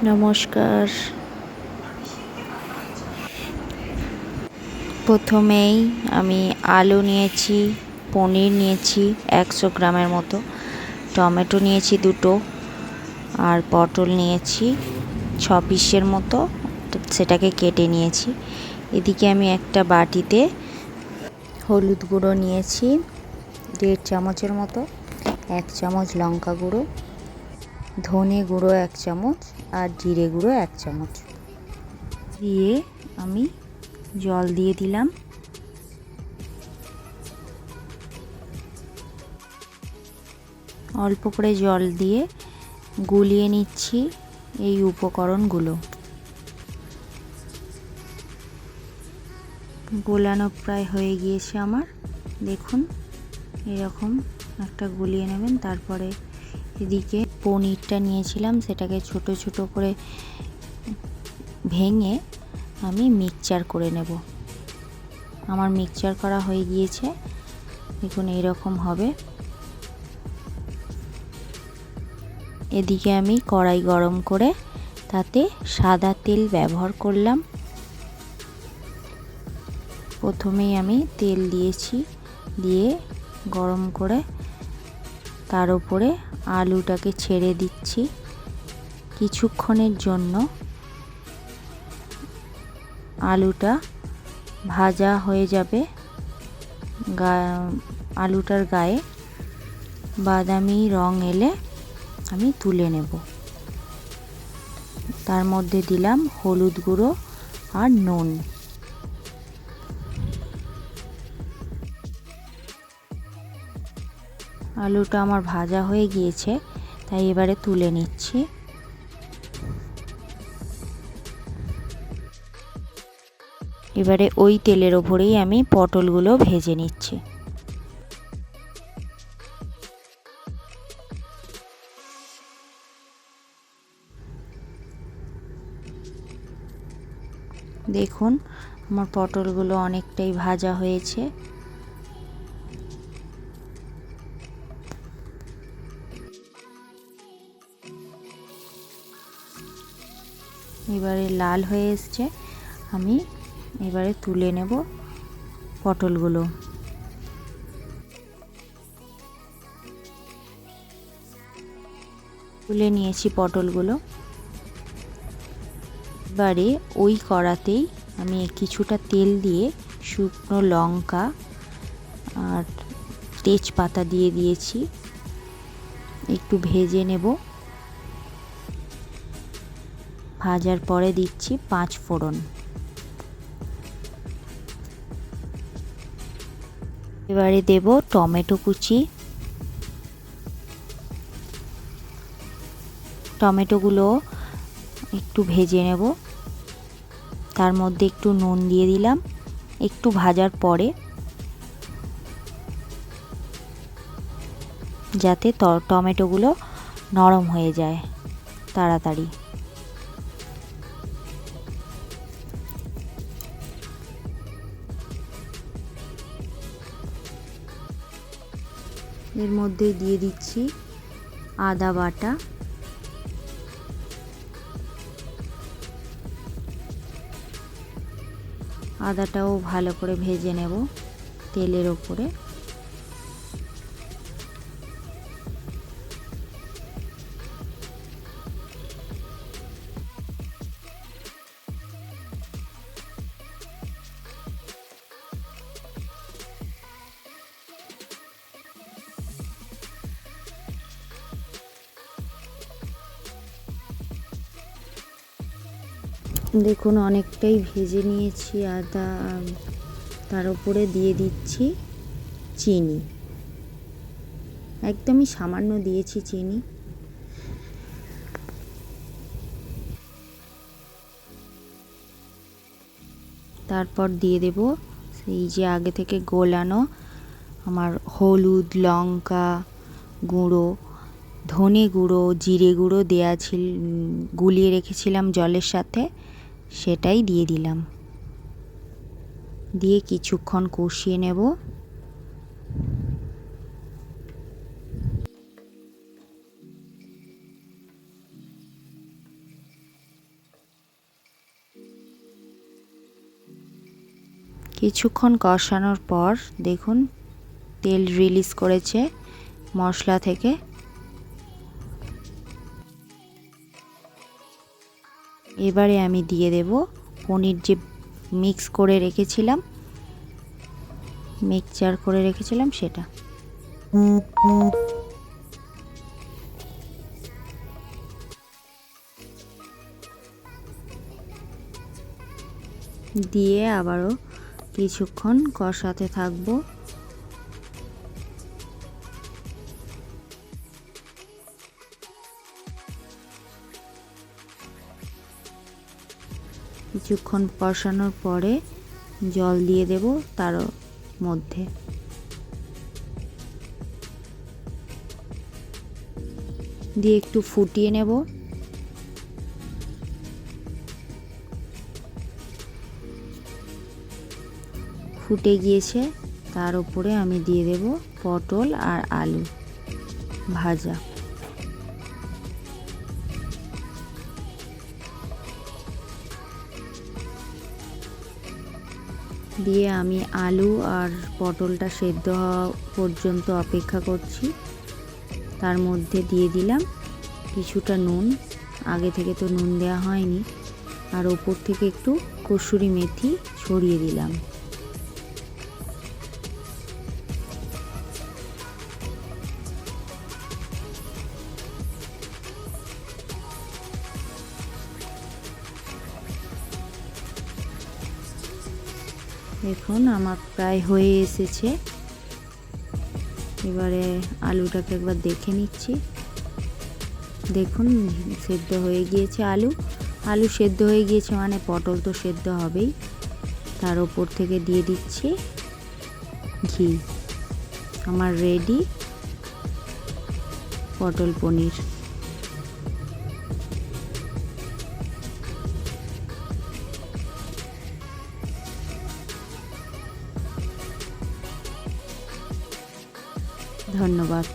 নমস্কার। প্রথমেই আমি আলু নিয়েছি, পনির নিয়েছি 100 গ্রামের মতো, টমেটো নিয়েছি 2টো, আর পটল নিয়েছি 6 পিসের মতো, সেটাকে কেটে নিয়েছি। এদিকে আমি একটা বাটিতে হলুদ গুঁড়ো নিয়েছি 1.5 চামচের মতো, 1 চামচ লঙ্কা গুঁড়ো, ধনে গুঁড়ো 1 চামচ, আর জিরে গুঁড়ো 1 চামচ দিয়ে আমি জল দিয়ে দিলাম। অল্প করে জল দিয়ে গুলিয়ে নিচ্ছি এই উপকরণগুলো। গোলানো প্রায় হয়ে গিয়েছে আমার, দেখুন এরকম একটা গুলিয়ে নেবেন। তারপরে এদিকে পনিরটা নিয়েছিলাম, সেটাকে ছোট ছোট করে ভেঙে আমি মিক্সচার করে নেব। আমার মিক্সচার করা হয়ে গিয়েছে, দেখুন এইরকম হবে। এদিকে আমি কড়াই গরম করে তাতে সাদা তেল ব্যবহার করলাম। প্রথমেই আমি তেল দিয়েছি, দিয়ে গরম করে তার উপরে আলুটাকে ছেড়ে দিচ্ছি। কিছুক্ষণের জন্য আলুটা ভাজা হয়ে যাবে, আলুটার গায়ে বাদামি রং এলে আমি তুলে নেব। তার মধ্যে দিলাম হলুদ গুঁড়ো আর নুন। আলুটা আমার ভাজা হয়ে গিয়েছে, তাই এবারে তুলে নিচ্ছি। এবারে ওই তেলের ওপরেই আমি পটলগুলো ভেজে নিচ্ছি। দেখুন আমার পটলগুলো অনেকটাই ভাজা হয়েছে। এবারে লাল হয়ে এসছে, আমি এবারে তুলে নেব পটলগুলো। তুলে নিয়েছি পটলগুলো। এবারে ওই কড়াতেই আমি কিছুটা তেল দিয়ে শুকনো লঙ্কা আর তেজপাতা দিয়ে দিয়েছি, একটু ভেজে নেব। ভাজার পরে দিচ্ছি 5 ফোড়ন। এবারে দেব টমেটো কুচি। টমেটোগুলো একটু ভেজে নেব। তার মধ্যে একটু নুন দিয়ে দিলাম একটু ভাজার পরে, যাতে টমেটোগুলো নরম হয়ে যায় তাড়াতাড়ি। এর মধ্যে দিয়ে দিচ্ছি আদা বাটা, আদাটাও ভালো করে ভেজে নেব তেলের ওপরে। দেখুন অনেকটাই ভেজে নিয়েছি আদা, তার উপরে দিয়ে দিচ্ছি চিনি, একদমই সামান্য দিয়েছি চিনি। তারপর দিয়ে দেব সেই যে আগে থেকে গোলানো আমার হলুদ, লঙ্কা গুঁড়ো, ধনে গুঁড়ো, জিরে গুঁড়ো দেওয়া ছিল, গুলিয়ে রেখেছিলাম জলের সাথে, সেটাই দিয়ে দিলাম। দিয়ে কিছুক্ষণ কষিয়ে নেব। কিছুক্ষণ কষানোর পর দেখুন তেল রিলিজ করেছে মশলা থেকে। এবারে আমি দিয়ে দেব পনির যে মিক্সচার করে রেখেছিলাম সেটা। দিয়ে আবারও কিছুক্ষণ কষাতে থাকবো। কিছুক্ষণ কষানোর পরে জল দিয়ে দেব তার মধ্যে। দিয়ে একটু ফুটিয়ে নেব। ফুটে গিয়েছে, তার উপরে আমি দিয়ে দেব পটল আর আলু ভাজা। দিয়ে আমি আলু আর পটলটা সেদ্ধ হওয়া পর্যন্ত অপেক্ষা করছি। তার মধ্যে দিয়ে দিলাম কিছুটা নুন, আগে থেকে তো নুন দেওয়া হয়নি, আর ওপর থেকে একটু কসুরি মেথি ছড়িয়ে দিলাম। দেখুন আমার প্রায় হয়ে এসেছে। এবারে আলুটাকে একবার দেখে নিচ্ছি। দেখুন সেদ্ধ হয়ে গিয়েছে আলু সেদ্ধ হয়ে গিয়েছে মানে পটল তো সেদ্ধ হবেই। তার উপর থেকে দিয়ে দিচ্ছি ঘি। আমার রেডি পটল পনির। ধন্যবাদ।